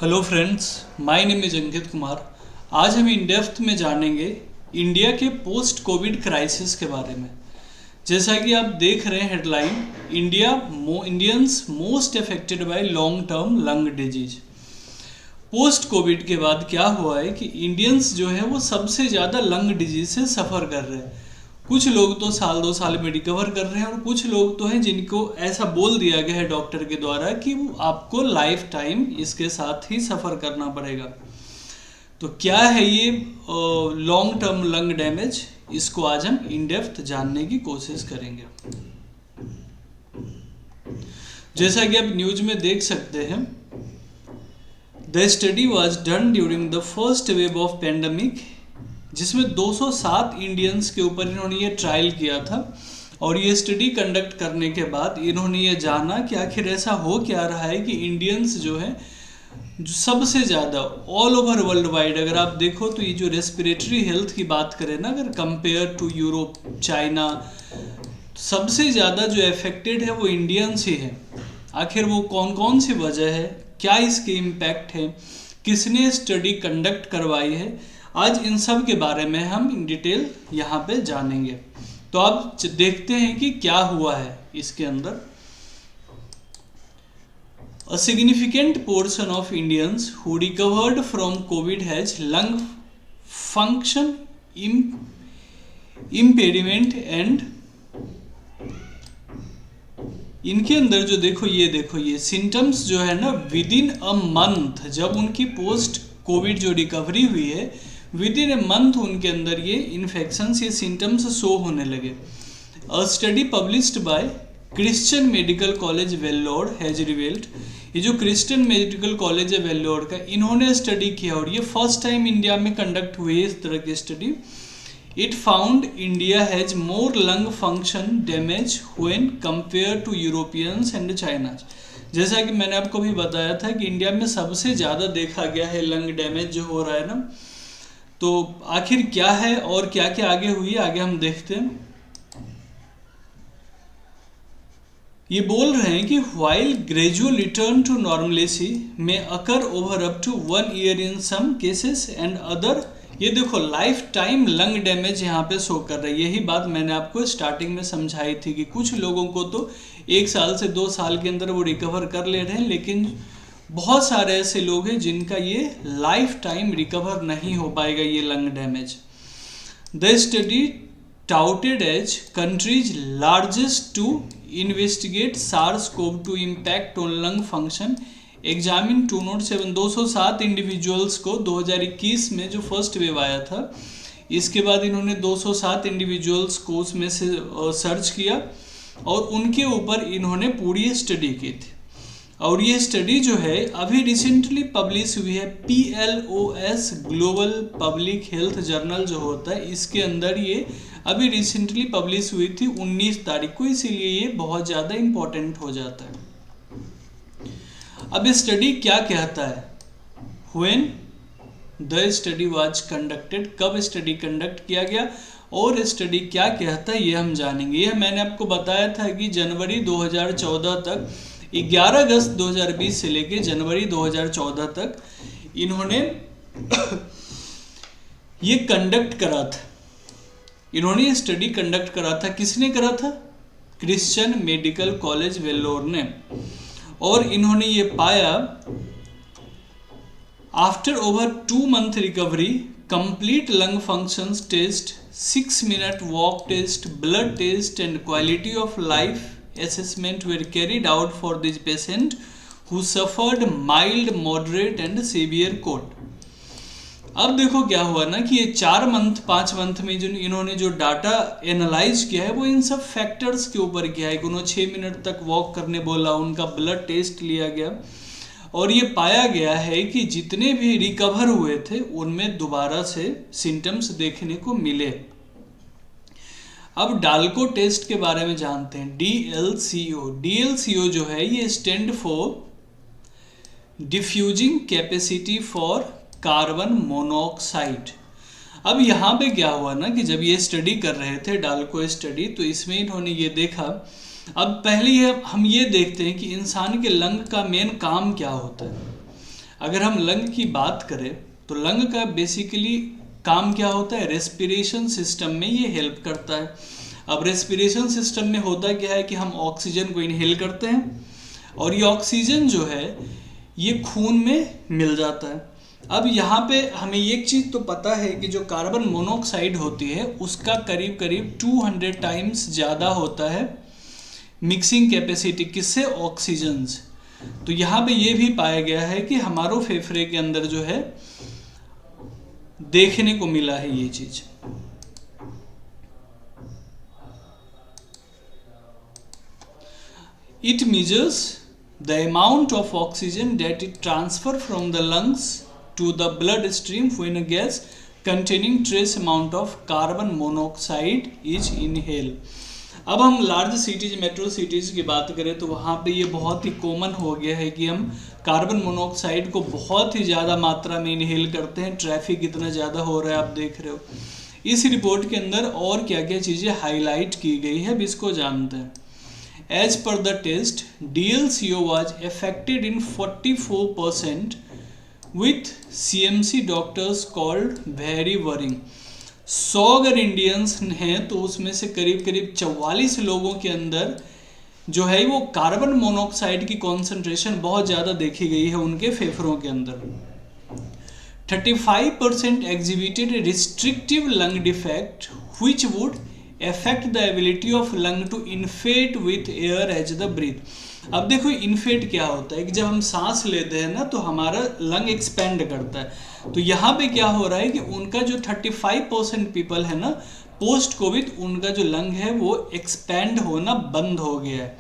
Hello friends, my name is Ankit Kumar. आज हम in depth में जानेंगे इंडिया के पोस्ट कोविड क्राइसिस के बारे में। जैसा कि आप देख रहे हैं headline, Indians most affected by long term lung disease. Post Covid के बाद क्या हुआ है कि इंडियंस जो है वो सबसे ज़्यादा लंग डिजीज से सफ़र कर रहे हैं। कुछ लोग तो साल 2 साल में रिकवर कर रहे हैं और कुछ लोग तो हैं जिनको ऐसा बोल दिया गया है डॉक्टर के द्वारा कि वो आपको लाइफ टाइम इसके साथ ही सफ़र करना पड़ेगा। तो क्या है ये लॉन्ग टर्म लंग डैमेज, इसको आज हम इन डेप्थ जानने की कोशिश करेंगे। जैसा कि आप न्यूज में देख सकते हैं, the study was done during the first wave of pandemic, जिसमें 207 इंडियंस के ऊपर इन्होंने ये ट्रायल किया था। और ये स्टडी कंडक्ट करने के बाद इन्होंने ये जाना कि आखिर ऐसा हो क्या रहा है कि इंडियंस जो है जो सबसे ज़्यादा ऑल ओवर वर्ल्ड वाइड, अगर आप देखो तो ये जो रेस्पिरेटरी हेल्थ की बात करें ना, अगर कंपेयर टू यूरोप, चाइना, सबसे ज़्यादा जो अफेक्टेड है वो इंडियंस ही है। आखिर वो कौन कौन सी वजह है, क्या इसके इम्पैक्ट है, किसने स्टडी कंडक्ट करवाई है, आज इन सब के बारे में हम इन डिटेल यहाँ पे जानेंगे। तो आप देखते हैं कि क्या हुआ है इसके अंदर। A significant portion of Indians who recovered from COVID has lung function impairment and इनके अंदर जो देखो ये सिम्टम्स जो है ना, विद इन अ मंथ, जब उनकी पोस्ट कोविड जो रिकवरी हुई है, विद इन ए मंथ उनके अंदर ये इन्फेक्शंस, ये सिम्टम्स शो होने लगे। अ study published by Christian medical college Vellore has revealed, ये जो क्रिश्चियन मेडिकल कॉलेज है वेल्लोर का, इन्होंने स्टडी किया और ये फर्स्ट टाइम इंडिया में कंडक्ट हुई है इस तरह की study. It found India has more lung function damage when compare to Europeans and China. जैसा कि मैंने आपको भी बताया था कि इंडिया में सबसे ज़्यादा देखा गया है लंग डैमेज जो हो रहा है ना। तो आखिर क्या है और क्या क्या आगे हुई, आगे हम देखते हैं। ये बोल रहे हैं कि while gradual return to normalcy may occur over up to 1 year in some cases and other, ये देखो लाइफ टाइम लंग डैमेज यहाँ पे शो कर रही है। यही बात मैंने आपको स्टार्टिंग में समझाई थी कि कुछ लोगों को तो 1 साल से 2 साल के अंदर वो रिकवर कर ले रहे हैं, लेकिन बहुत सारे ऐसे लोग हैं जिनका ये लाइफ टाइम रिकवर नहीं हो पाएगा ये lung damage. The study touted as country's largest to investigate SARS-CoV-2 impact on lung function examine 207 207 individuals को 2021 में जो फर्स्ट वेव आया था, इसके बाद इन्होंने 207 इंडिविजुअल्स को उसमें से सर्च किया और उनके ऊपर इन्होंने पूरी स्टडी की थी। और ये स्टडी जो है अभी रिसेंटली पब्लिश हुई है PLOS global public health journal जो होता है, इसके अंदर ये अभी रिसेंटली पब्लिश हुई थी 19 तारीख को, इसीलिए ये बहुत ज़्यादा इम्पोर्टेंट हो जाता है। अब स्टडी क्या कहता है, when the study was conducted, कब स्टडी कंडक्ट किया गया और स्टडी क्या कहता है ये हम जानेंगे। यह मैंने आपको बताया था कि जनवरी 2014 तक, 11 अगस्त 2020 से लेके जनवरी 2014 तक इन्होंने ये कंडक्ट करा था। इन्होंने ये स्टडी कंडक्ट करा था, किसने करा था? क्रिश्चियन मेडिकल कॉलेज वेल्लोर ने। और इन्होंने ये पाया after over 2 month recovery, complete lung functions test, 6 minute walk test, blood test and quality of life assessment were carried out for these patient who suffered mild, moderate and severe cold। अब देखो क्या हुआ ना कि ये 4 month 5 month में जो इन्होंने जो डाटा एनालाइज किया है वो इन सब फैक्टर्स के ऊपर किया है। उन्होंने 6 मिनट तक वॉक करने बोला, उनका ब्लड टेस्ट लिया गया और ये पाया गया है कि जितने भी रिकवर हुए थे उनमें दोबारा से सिम्टम्स देखने को मिले। अब डाल्को टेस्ट के बारे में जानते हैं। DLCO जो है ये stand for diffusing capacity for carbon monoxide. अब यहाँ पे क्या हुआ ना कि जब ये स्टडी कर रहे थे डाल्को स्टडी, तो इसमें इन्होंने ये देखा अब पहले हम ये देखते हैं कि इंसान के लंग का मेन काम क्या होता है। अगर हम लंग की बात करें तो लंग का बेसिकली काम क्या होता है, रेस्पिरेशन सिस्टम में ये हेल्प करता है। अब रेस्पिरेशन सिस्टम में होता क्या है कि हम ऑक्सीजन को इनहेल करते हैं और ये ऑक्सीजन जो है ये खून में मिल जाता है। अब यहाँ पे हमें एक चीज़ तो पता है कि जो कार्बन मोनोऑक्साइड होती है उसका करीब करीब 200 टाइम्स ज़्यादा होता है मिक्सिंग कैपेसिटी किससे, ऑक्सीजन से। तो यहाँ पे ये भी पाया गया है कि हमारे फेफड़े के अंदर जो है देखने को मिला है ये चीज। It measures the amount of oxygen that it transfer from the lungs to the blood stream when a gas containing trace amount of carbon monoxide is inhaled. अब हम लार्ज सिटीज, मेट्रो सिटीज की बात करें तो वहाँ पे ये बहुत ही कॉमन हो गया है कि हम कार्बन मोनोऑक्साइड को बहुत ही ज़्यादा मात्रा में इनहेल करते हैं। ट्रैफिक इतना ज़्यादा हो रहा है, आप देख रहे हो। इस रिपोर्ट के अंदर और क्या क्या चीज़ें हाईलाइट की गई है, अब इसको जानते हैं। As per the test, DLCO was affected in 44% with CMC doctors called very worrying. 100 अगर इंडियंस हैं तो उसमें से करीब करीब 44 लोगों के अंदर जो है वो कार्बन मोनोऑक्साइड की कॉन्सेंट्रेशन बहुत ज़्यादा देखी गई है उनके फेफड़ों के अंदर। 35% exhibited a restrictive lung defect which would affect the ability of lung to inflate with air as the breathe। अब देखो इन्फेट क्या होता है कि जब हम सांस लेते हैं ना तो हमारा लंग एक्सपेंड करता है। तो यहाँ पे क्या हो रहा है कि उनका जो 35% पीपल है ना पोस्ट कोविड, उनका जो लंग है वो एक्सपेंड होना बंद हो गया है।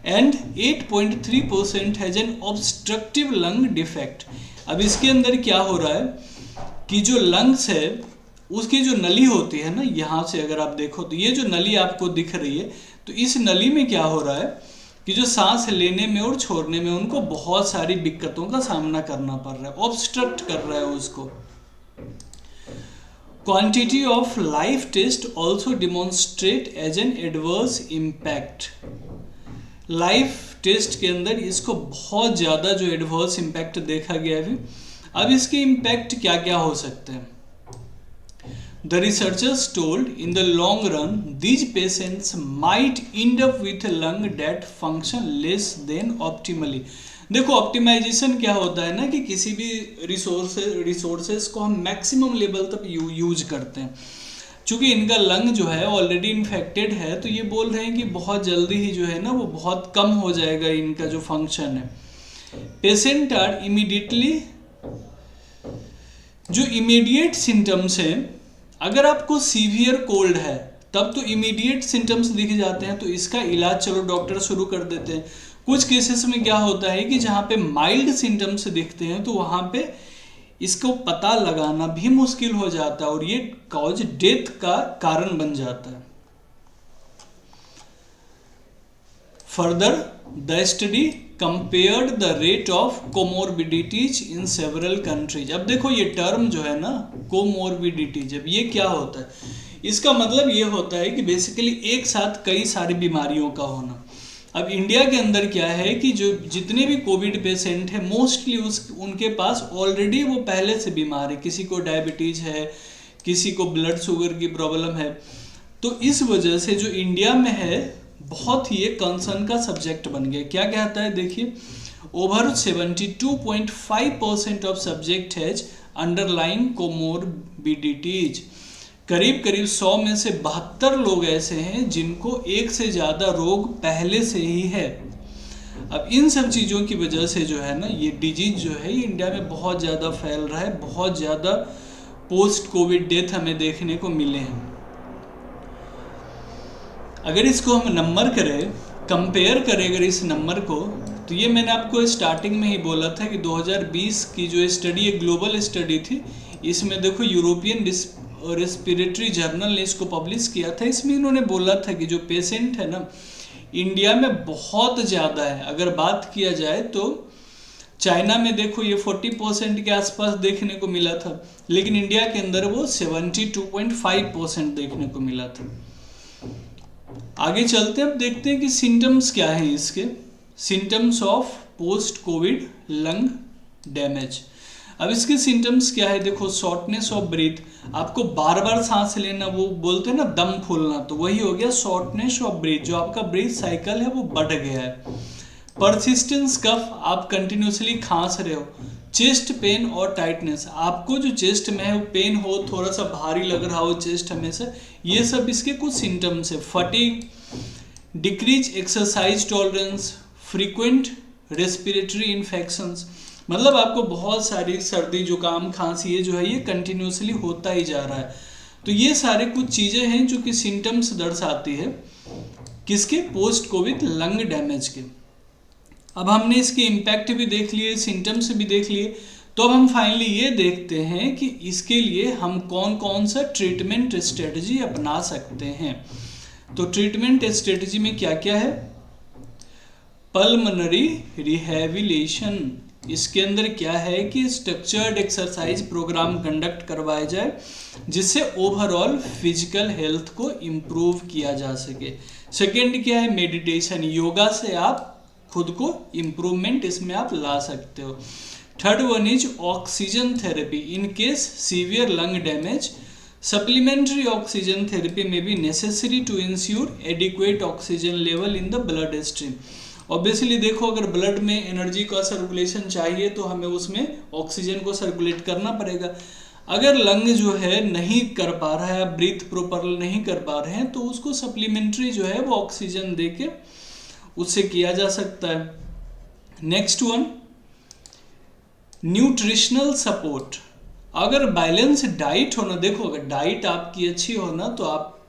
And 8.3% has an obstructive lung defect. अब इसके अंदर क्या हो रहा है कि जो लंग्स है उसकी जो नली होती है ना, यहाँ से अगर आप देखो तो ये जो नली आपको दिख रही है, तो इस नली में क्या हो रहा है कि जो सांस लेने में और छोड़ने में उनको बहुत सारी दिक्कतों का सामना करना पड़ रहा है, ऑब्स्ट्रक्ट कर रहा है उसको। Quantity of life test also demonstrate as an adverse impact. Life test के अंदर इसको बहुत ज़्यादा जो एडवर्स इम्पैक्ट देखा गया है। अब इसके इम्पैक्ट क्या क्या हो सकते हैं। The researchers told in the long run these patients might end up with a lung that function less than optimally। देखो ऑप्टिमाइजेशन क्या होता है ना कि किसी भी रिसोर्सेस को हम मैक्सिमम लेवल तक यूज करते हैं। चूँकि इनका लंग जो है ऑलरेडी इन्फेक्टेड है तो ये बोल रहे हैं कि बहुत जल्दी ही जो है ना वो बहुत कम हो जाएगा इनका जो फंक्शन है। पेशेंट आर इमीडिएटली, जो इमीडिएट सिम्टम्स हैं, अगर आपको सीवियर कोल्ड है तब तो इमीडिएट सिम्टम्स दिख जाते हैं तो इसका इलाज चलो डॉक्टर शुरू कर देते हैं। कुछ केसेस में क्या होता है कि जहाँ पे माइल्ड सिम्टम्स दिखते हैं तो वहाँ पे इसको पता लगाना भी मुश्किल हो जाता है और ये कॉज डेथ का कारण बन जाता है। Further the study compared the rate of comorbidities in several countries. अब देखो ये टर्म जो है ना कोमोर्बिडिटीज, अब ये क्या होता है, इसका मतलब ये होता है कि बेसिकली एक साथ कई सारी बीमारियों का होना। अब इंडिया के अंदर क्या है कि जो जितने भी कोविड पेशेंट है मोस्टली उनके पास ऑलरेडी वो पहले से बीमार है, किसी को डायबिटीज है, किसी को ब्लड शुगर की प्रॉब्लम है। तो इस वजह से जो इंडिया में है बहुत ही एक कंसर्न का सब्जेक्ट बन गया। क्या कहता है देखिए, over 72.5% of subject has underline comorbidities. करीब करीब 100 में से 72 लोग ऐसे हैं जिनको एक से ज़्यादा रोग पहले से ही है। अब इन सब चीज़ों की वजह से जो है ना ये डिजीज जो है ये इंडिया में बहुत ज़्यादा फैल रहा है, बहुत ज़्यादा पोस्ट कोविड डेथ हमें देखने को मिले हैं। अगर इसको हम नंबर करें, कंपेयर करें अगर इस नंबर को, तो ये मैंने आपको स्टार्टिंग में ही बोला था कि 2020 की जो स्टडी एक ग्लोबल स्टडी थी, इसमें देखो यूरोपियन रेस्पिरेटरी जर्नल ने इसको पब्लिश किया था। इसमें इन्होंने बोला था कि जो पेशेंट है ना इंडिया में बहुत ज़्यादा है। अगर बात किया जाए तो चाइना में देखो ये 40% के आसपास देखने को मिला था, लेकिन इंडिया के अंदर वो 72.5% देखने को मिला था। आगे चलते हैं, अब देखते हैं कि सिम्टम्स क्या हैं इसके। Symptoms of post Covid lung damage. अब इसके सिम्टम्स क्या है, देखो शॉर्टनेस ऑफ ब्रीथ, आपको बार बार सांस लेना, वो बोलते हैं ना दम फूलना, तो वही हो गया शॉर्टनेस ऑफ ब्रीथ, जो आपका ब्रीथ साइकिल है वो बढ़ गया है। परसिस्टेंस कफ, आप कंटिन्यूसली खांस रहे हो। चेस्ट पेन और टाइटनेस, आपको जो चेस्ट में है वो पेन हो, थोड़ा सा भारी लग रहा हो चेस्ट हमेशा, ये सब इसके कुछ सिम्टम्स है। Fatigue, decrease exercise tolerance, frequent respiratory infections, मतलब आपको बहुत सारी सर्दी जुकाम खांसी ये जो है ये कंटिन्यूसली होता ही जा रहा है। तो ये सारे कुछ चीज़ें हैं जो कि सिम्टम्स दर्शाती है किसके, पोस्ट कोविड लंग डैमेज के। अब हमने इसके इम्पैक्ट भी देख लिए, सिम्टम्स भी देख लिए, तो अब हम फाइनली ये देखते हैं कि इसके लिए हम कौन कौन सा ट्रीटमेंट स्ट्रेटजी अपना सकते हैं। तो ट्रीटमेंट स्ट्रेटजी में क्या क्या है, पल्मोनरी रिहैबिलिटेशन, इसके अंदर क्या है कि स्ट्रक्चर्ड एक्सरसाइज प्रोग्राम कंडक्ट करवाया जाए जिससे ओवरऑल फिजिकल हेल्थ को इम्प्रूव किया जा सके। सेकेंड क्या है, मेडिटेशन, योगा से आप खुद को इम्प्रूवमेंट इसमें आप ला सकते हो। Third one is oxygen therapy in case severe lung damage, supplementary oxygen therapy में be necessary to ensure adequate oxygen level in the blood stream. Obviously देखो, अगर ब्लड में एनर्जी का सर्कुलेशन चाहिए तो हमें उसमें ऑक्सीजन को सर्कुलेट करना पड़ेगा। अगर लंग जो है नहीं कर पा रहा है, ब्रीथ प्रॉपर नहीं कर पा रहे हैं, तो उसको सप्लीमेंट्री जो है वो ऑक्सीजन देके उससे किया जा सकता है। नेक्स्ट वन, न्यूट्रिशनल सपोर्ट, अगर बैलेंस डाइट हो ना, देखो अगर डाइट आपकी अच्छी हो ना तो आप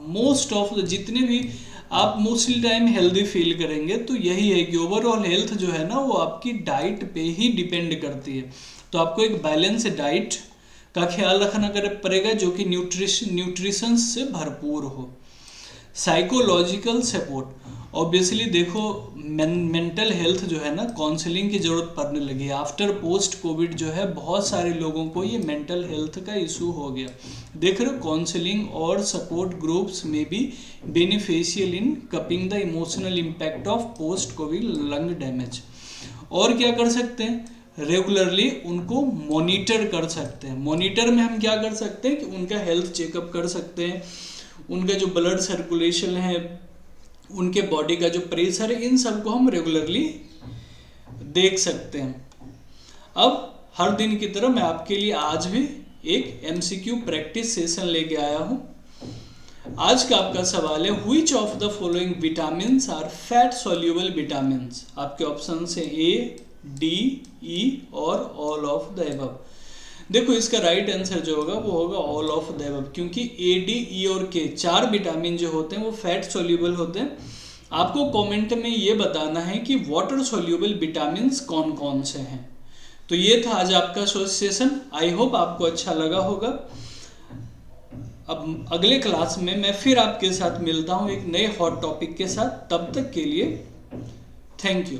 मोस्ट ऑफ जितने भी आप मोस्टली टाइम हेल्दी फील करेंगे। तो यही है कि ओवरऑल हेल्थ जो है ना वो आपकी डाइट पे ही डिपेंड करती है। तो आपको एक बैलेंस डाइट का ख्याल रखना पड़ेगा जो कि न्यूट्रिशन से भरपूर हो। साइकोलॉजिकल सपोर्ट, ऑब्वियसली देखो मेंटल हेल्थ जो है ना, काउंसलिंग की जरूरत पड़ने लगी है। आफ्टर पोस्ट कोविड जो है बहुत सारे लोगों को ये मेंटल हेल्थ का इशू हो गया। देख रहे हो, काउंसलिंग और सपोर्ट ग्रुप्स में भी beneficial in cupping the emotional impact of post Covid lung damage. और क्या कर सकते हैं, रेगुलरली उनको मॉनिटर कर सकते हैं। मॉनिटर में हम क्या कर सकते हैं कि उनका हेल्थ चेकअप कर सकते हैं, उनका जो ब्लड सर्कुलेशन है, उनके बॉडी का जो प्रेशर है, इन सब को हम रेगुलरली देख सकते हैं। अब हर दिन की तरह मैं आपके लिए आज भी एक MCQ प्रैक्टिस सेशन लेके आया हूं। आज का आपका सवाल है, which of the following vitamins are fat soluble vitamins. आपके ऑप्शन है A, D, E और ऑल ऑफ द अबव। देखो इसका राइट आंसर जो होगा वो होगा ऑल ऑफ द अबव, क्योंकि A, D, E और K 4 विटामिन जो होते हैं वो फैट सॉल्युबल होते हैं। आपको कमेंट में ये बताना है कि वाटर सॉल्युबल विटामिन्स कौन कौन से हैं। तो ये था आज आपका सेशन, आई होप आपको अच्छा लगा होगा। अब अगले क्लास में मैं फिर आपके साथ मिलता हूँ एक नए हॉट टॉपिक के साथ। तब तक के लिए थैंक यू।